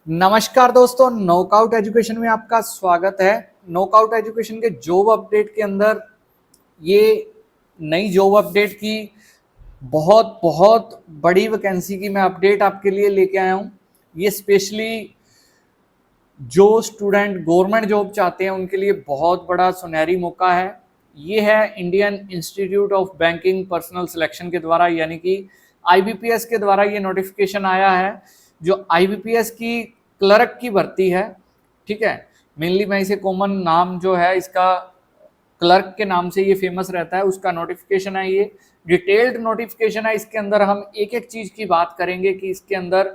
नमस्कार दोस्तों, knockout education में आपका स्वागत है। नॉकआउट एजुकेशन के जॉब अपडेट के अंदर ये नई जॉब अपडेट की बहुत बहुत बड़ी वैकेंसी की मैं अपडेट आपके लिए लेके आया हूँ। ये स्पेशली जो स्टूडेंट गवर्नमेंट जॉब चाहते हैं उनके लिए बहुत बड़ा सुनहरी मौका है। ये है Indian institute of banking personal selection के द्वारा, यानी कि आईबीपीएस के द्वारा ये नोटिफिकेशन आया है। जो आईबीपीएस की क्लर्क की भर्ती है, ठीक है। मेनली मैं इसे कॉमन नाम जो है इसका क्लर्क के नाम से ये फेमस रहता है, उसका नोटिफिकेशन है। ये डिटेल्ड नोटिफिकेशन है। इसके अंदर हम एक एक चीज़ की बात करेंगे कि इसके अंदर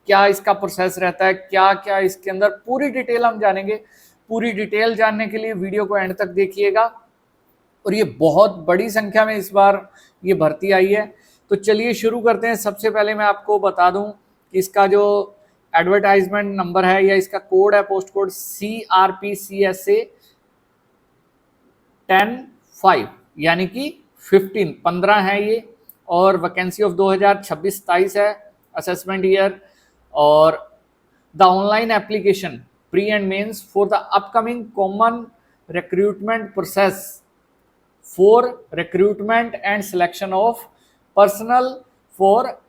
क्या इसका प्रोसेस रहता है, क्या क्या इसके अंदर पूरी डिटेल हम जानेंगे। पूरी डिटेल जानने के लिए वीडियो को एंड तक देखिएगा। और ये बहुत बड़ी संख्या में इस बार ये भर्ती आई है। तो चलिए शुरू करते हैं। सबसे पहले मैं आपको बता दूं कि इसका जो एडवर्टाइजमेंट नंबर है या इसका कोड है, पोस्ट कोड CRPCSA 10-5, यानी कि 15 है ये। और वैकेंसी ऑफ 2026-27 है, असेसमेंट ईयर। और the online application pre and mains for the upcoming common recruitment process for recruitment and selection of personnel for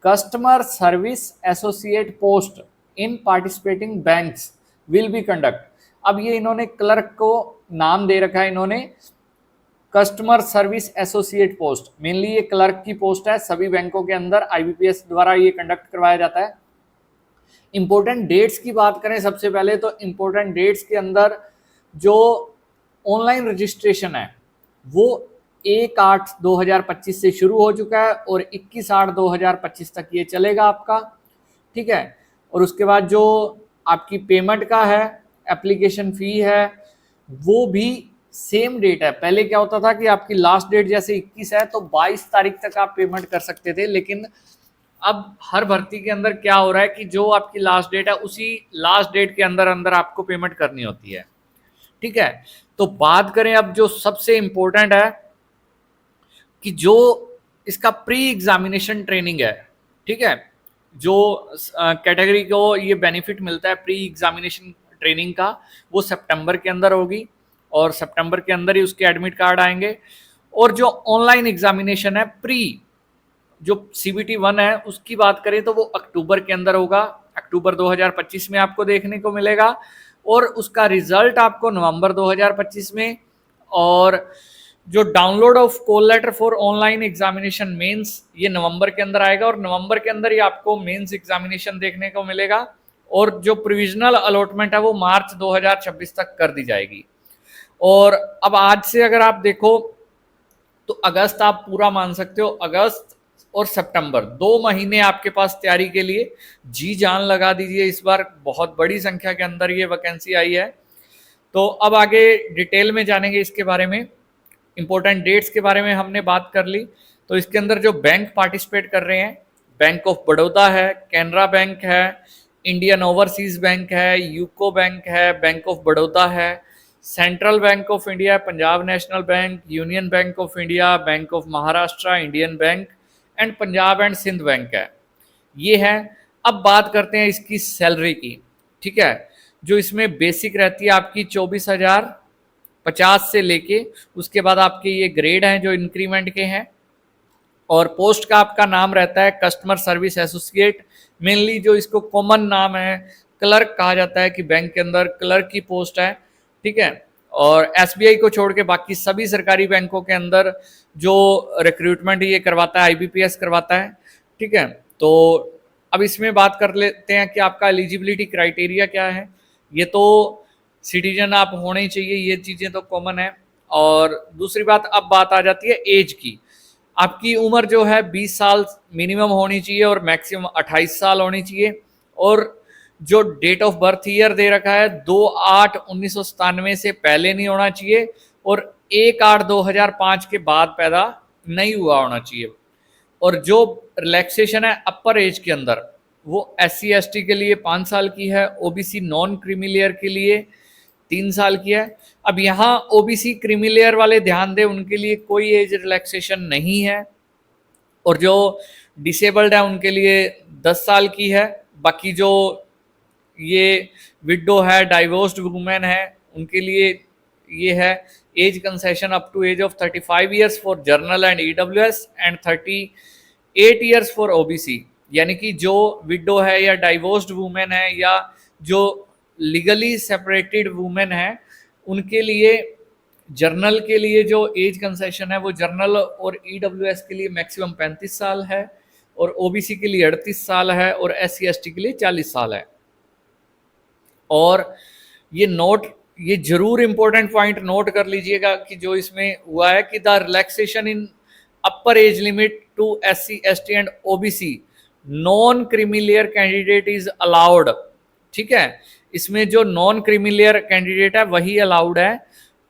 customer service associate post in participating banks will be conduct. अब ये इन्होंने clerk को नाम दे रखा है, इन्होंने customer service associate post. Mainly ये clerk की पोस्ट है, सभी बैंकों के अंदर आईबीपीएस द्वारा ये कंडक्ट करवाया जाता है। इंपॉर्टेंट डेट्स की बात करें सबसे पहले, तो इंपॉर्टेंट डेट्स के अंदर जो ऑनलाइन रजिस्ट्रेशन है वो 1/8/2025 से शुरू हो चुका है और 21/8/2025 तक ये चलेगा आपका, ठीक है। और उसके बाद जो आपकी पेमेंट का है, एप्लीकेशन फ़ी है, वो भी सेम डेट है। पहले क्या होता था कि आपकी लास्ट डेट जैसे 21 है तो 22 तारीख तक आप पेमेंट कर सकते थे, लेकिन अब हर भर्ती के अंदर क्या हो रहा है कि जो आपकी लास्ट डेट है उसी लास्ट डेट के अंदर अंदर आपको पेमेंट करनी होती है, ठीक है। तो बात करें अब जो सबसे इंपॉर्टेंट है कि जो इसका प्री एग्जामिनेशन ट्रेनिंग है, ठीक है। जो कैटेगरी को ये बेनिफिट मिलता है प्री एग्जामिनेशन ट्रेनिंग का, वो सितंबर के अंदर होगी और सितंबर के अंदर ही उसके एडमिट कार्ड आएंगे। और जो ऑनलाइन एग्जामिनेशन है प्री, जो CBT 1 है, उसकी बात करें तो वो अक्टूबर के अंदर होगा। अक्टूबर 2025 में आपको देखने को मिलेगा और उसका रिजल्ट आपको नवंबर 2025 में। और जो download of call letter for online examination mains, ये नवंबर के अंदर आएगा और नवंबर के अंदर ही आपको मेंस एग्जामिनेशन देखने को मिलेगा। और जो प्रोविजनल अलॉटमेंट है वो मार्च 2026 तक कर दी जाएगी। और अब आज से अगर आप देखो तो अगस्त आप पूरा मान सकते हो। अगस्त और सितंबर 2 महीने आपके पास तैयारी के लिए जी जान लगा दीजिए। इस बार बहुत बड़ी संख्या के अंदर ये वैकेंसी आई है। तो अब आगे डिटेल में जानेंगे इसके बारे में। इंपॉर्टेंट डेट्स के बारे में हमने बात कर ली। तो इसके अंदर जो बैंक पार्टिसिपेट कर रहे हैं, बैंक ऑफ बड़ौदा है, कैनरा बैंक है, इंडियन ओवरसीज बैंक है, यूको बैंक है, बैंक ऑफ बड़ौदा है, central bank of India, Punjab national bank, union bank of India, bank of Maharashtra, Indian bank and Punjab and Sind bank है, ये है। अब बात करते हैं इसकी सैलरी की, ठीक है। जो इसमें बेसिक रहती है आपकी 24,050 से लेके, उसके बाद आपके ये ग्रेड हैं जो इंक्रीमेंट के हैं। और पोस्ट का आपका नाम रहता है कस्टमर सर्विस एसोसिएट। मेनली जो इसको कॉमन नाम है क्लर्क कहा जाता है कि बैंक के अंदर क्लर्क की पोस्ट है, ठीक है। और SBI को छोड़ के बाकी सभी सरकारी बैंकों के अंदर जो रिक्रूटमेंट ये करवाता है IBPS करवाता है, ठीक है। तो अब इसमें बात कर लेते हैं कि आपका एलिजिबिलिटी क्राइटेरिया क्या है। ये तो सिटीजन आप होने ही चाहिए, ये चीज़ें तो कॉमन है। और दूसरी बात, अब बात आ जाती है एज की। आपकी उम्र जो है 20 साल मिनिमम होनी चाहिए और मैक्सिमम 28 साल होनी चाहिए। और जो डेट ऑफ बर्थ ईयर दे रखा है 2/8/1997 से पहले नहीं होना चाहिए और 1/8/2005 के बाद पैदा नहीं हुआ होना चाहिए। और जो रिलैक्सेशन है अपर एज के अंदर, वो SC ST के लिए 5 साल की है, OBC नॉन क्रीमी लेयर के लिए 3 साल की है। अब यहाँ OBC क्रीमी लेयर वाले ध्यान दें, उनके लिए कोई एज रिलैक्सेशन नहीं है। और जो डिसेबल्ड है उनके लिए 10 साल की है। बाकी जो ये विडो है, डाइवोर्स्ड वुमेन है, उनके लिए ये है age concession up to age of 35 years for general and EWS and 38 years for OBC. यानी कि जो विडो है या डाइवोर्स्ड वुमेन है या जो लीगली सेपरेटेड वुमेन है, उनके लिए जर्नल के लिए जो एज कंसेशन है वो जर्नल और ईडब्ल्यूएस के लिए मैक्सिमम 35 साल है और ओबीसी के लिए 38 साल है और एससी एसटी के लिए 40 साल है। और ये जरूर इंपॉर्टेंट पॉइंट नोट कर लीजिएगा कि जो इसमें हुआ है कि the relaxation in upper age limit to SC ST and OBC non creamy layer candidate is allowed. ठीक है, इसमें जो नॉन क्रीमिलियर कैंडिडेट है वही अलाउड है।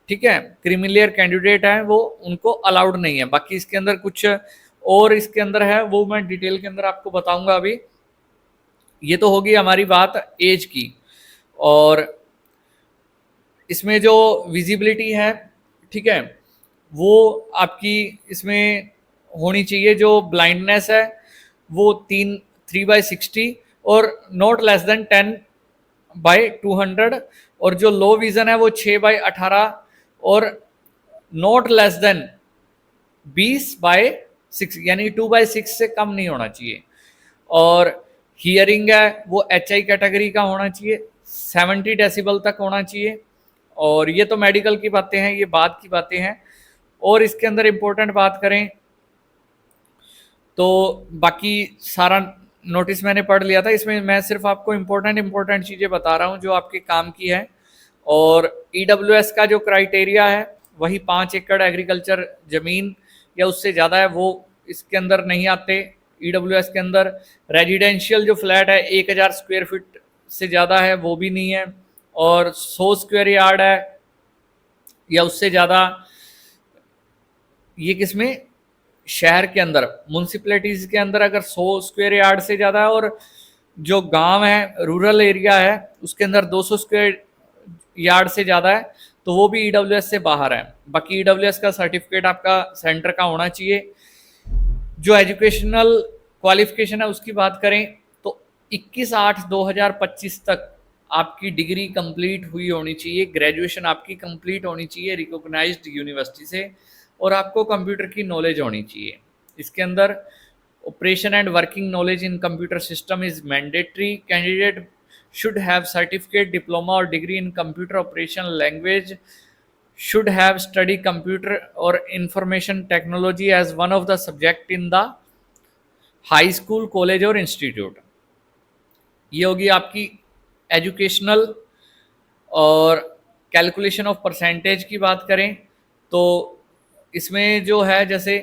ठीक है, क्रीमिलियर कैंडिडेट है वो उनको अलाउड नहीं है। बाकी इसके अंदर कुछ और इसके अंदर है वो मैं डिटेल के अंदर आपको बताऊंगा अभी। ये तो होगी हमारी बात एज की। और इसमें जो विजिबिलिटी है, ठीक है, वो आपकी इसमें होनी चाहिए। जो ब्लाइंडनेस है वो 3/60 और नॉट लेस देन 10/200 और जो लो विजन है वो 6/18 और नॉट लेस देन 20/6 यानी 2/6 से कम नहीं होना चाहिए। और हियरिंग है वो HI कैटेगरी का होना चाहिए, 70 डेसिबल तक होना चाहिए। और ये तो मेडिकल की बातें हैं, ये बाद की बातें हैं। और इसके अंदर इम्पोर्टेंट बात करें तो बाकी सारा नोटिस मैंने पढ़ लिया था, इसमें मैं सिर्फ आपको इम्पोर्टेंट चीज़ें बता रहा हूँ जो आपके काम की है। और EWS का जो क्राइटेरिया है वही 5 एकड़ एग्रीकल्चर ज़मीन या उससे ज़्यादा है वो इसके अंदर नहीं आते। EWS के अंदर रेजिडेंशियल जो फ्लैट है 1000 स्क्वायर फीट से ज़्यादा है वो भी नहीं है। और 100 स्क्वायर यार्ड है या उससे ज़्यादा, ये किसमें, शहर के अंदर म्यूनसिपैलिटीज़ के अंदर अगर 100 स्क्वायर यार्ड से ज़्यादा है और जो गांव है रूरल एरिया है उसके अंदर 200 स्क्वायर यार्ड से ज़्यादा है तो वो भी EWS से बाहर है। बाकी EWS का सर्टिफिकेट आपका सेंटर का होना चाहिए। जो एजुकेशनल क्वालिफिकेशन है उसकी बात करें तो 21/8/2025 तक आपकी डिग्री कंप्लीट हुई होनी चाहिए, ग्रेजुएशन आपकी कंप्लीट होनी चाहिए रिकॉग्नाइज्ड यूनिवर्सिटी से, और आपको कंप्यूटर की नॉलेज होनी चाहिए। इसके अंदर operation and working knowledge in computer system is mandatory. Candidate should have certificate, diploma or degree in computer operation language, should have studied computer or information technology as one of the subject in the high school, college और institute। ये होगी आपकी educational. और calculation of percentage की बात करें तो इसमें जो है जैसे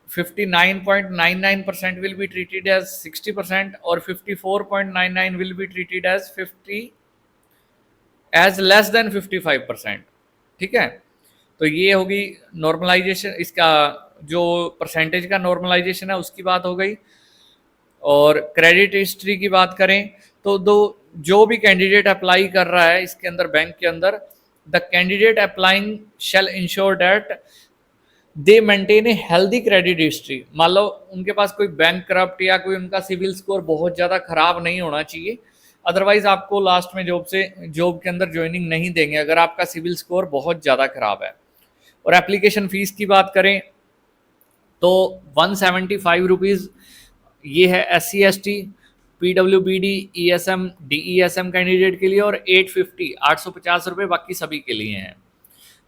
59.99% will be treated as 60% और 54.99 will be treated as 50 as less than 55%। ठीक है, तो ये होगी नॉर्मलाइजेशन, इसका जो परसेंटेज का नॉर्मलाइजेशन है उसकी बात हो गई। और क्रेडिट हिस्ट्री की बात करें तो जो भी कैंडिडेट अप्लाई कर रहा है इसके अंदर बैंक के अंदर, the candidate applying shall ensure that they maintain a healthy credit history. मान लो उनके पास कोई बैंक करप्ट या कोई उनका सिविल स्कोर बहुत ज़्यादा खराब नहीं होना चाहिए, अदरवाइज आपको लास्ट में जॉब के अंदर ज्वाइनिंग नहीं देंगे अगर आपका सिविल स्कोर बहुत ज़्यादा खराब है। और एप्लीकेशन फ़ीस की बात करें तो 175 रुपीज़ ये है SC ST PWBD ESM DESM candidate के लिए, और 850 रुपये बाकी सभी के लिए हैं।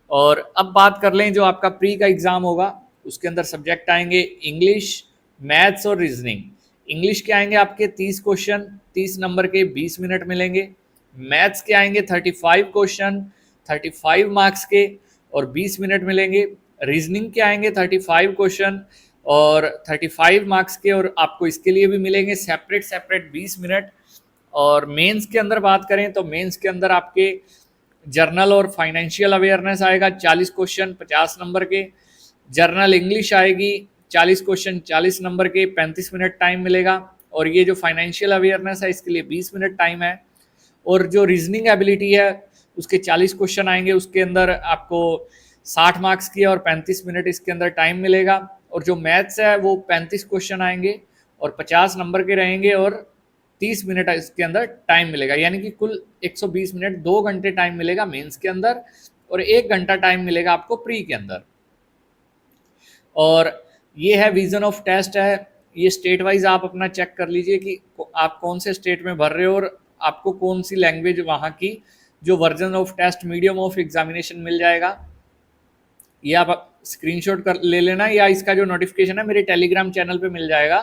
और अब बात कर लें जो आपका प्री का एग्ज़ाम होगा उसके अंदर सब्जेक्ट आएंगे इंग्लिश, मैथ्स और रीजनिंग। इंग्लिश के आएंगे आपके 30 क्वेश्चन, 30 नंबर के 20 मिनट मिलेंगे। मैथ्स के आएंगे 35 क्वेश्चन, 35 मार्क्स के और 20 मिनट मिलेंगे। रीजनिंग के आएंगे 35 क्वेश्चन और 35 मार्क्स के और आपको इसके लिए भी मिलेंगे सेपरेट 20 मिनट। और मेंस के अंदर बात करें तो मेंस के अंदर आपके जर्नल और फाइनेंशियल अवेयरनेस आएगा 40 क्वेश्चन 50 नंबर के। जर्नल इंग्लिश आएगी 40 क्वेश्चन 40 नंबर के, 35 मिनट टाइम मिलेगा। और ये जो फाइनेंशियल अवेयरनेस है इसके लिए 20 मिनट टाइम है। और जो रीजनिंग एबिलिटी है उसके 40 क्वेश्चन आएंगे, उसके अंदर आपको 60 मार्क्स की और 35 मिनट इसके अंदर टाइम मिलेगा। और जो मैथ्स है वो 35 क्वेश्चन आएंगे और 50 नंबर के रहेंगे और 30 मिनट इसके अंदर टाइम मिलेगा, यानी कि कुल 120 मिनट, 2 घंटे टाइम मिलेगा मेंस के अंदर और 1 घंटा टाइम मिलेगा आपको प्री के अंदर। और ये है विजन ऑफ टेस्ट है, ये स्टेट वाइज आप अपना चेक कर लीजिए कि आप कौन से स्टेट में भर रहे हो और आपको कौन सी लैंग्वेज वहाँ की जो version of test medium of examination मिल जाएगा। ये आप स्क्रीनशॉट कर ले लेना, या इसका जो नोटिफिकेशन है मेरे टेलीग्राम चैनल पे मिल जाएगा,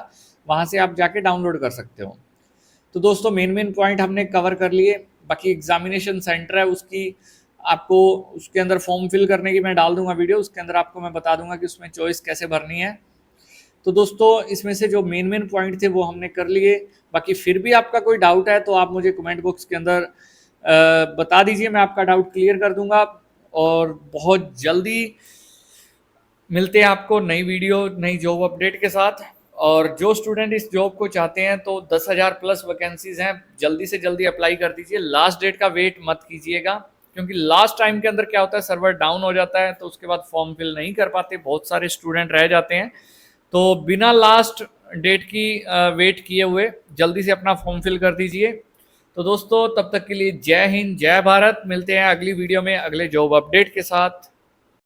वहाँ से आप जाके डाउनलोड कर सकते हो। तो दोस्तों मेन पॉइंट हमने कवर कर लिए। बाकी एग्जामिनेशन सेंटर है उसकी आपको, उसके अंदर फॉर्म फिल करने की मैं डाल दूंगा वीडियो, उसके अंदर आपको मैं बता दूंगा कि उसमें चॉइस कैसे भरनी है। तो दोस्तों इसमें से जो मेन पॉइंट थे वो हमने कर लिए। बाकी फिर भी आपका कोई डाउट है तो आप मुझे कमेंट बॉक्स के अंदर बता दीजिए, मैं आपका डाउट क्लियर कर दूंगा। और बहुत जल्दी मिलते हैं आपको नई वीडियो नई जॉब अपडेट के साथ। और जो स्टूडेंट इस जॉब को चाहते हैं तो 10,000 प्लस वैकेंसीज हैं, जल्दी से जल्दी अप्लाई कर दीजिए। लास्ट डेट का वेट मत कीजिएगा, क्योंकि लास्ट टाइम के अंदर क्या होता है, सर्वर डाउन हो जाता है तो उसके बाद फॉर्म फिल नहीं कर पाते, बहुत सारे स्टूडेंट रह जाते हैं। तो बिना लास्ट डेट की वेट किए हुए जल्दी से अपना फॉर्म फिल कर दीजिए। तो दोस्तों तब तक के लिए जय हिंद जय भारत, मिलते हैं अगली वीडियो में अगले जॉब अपडेट के साथ।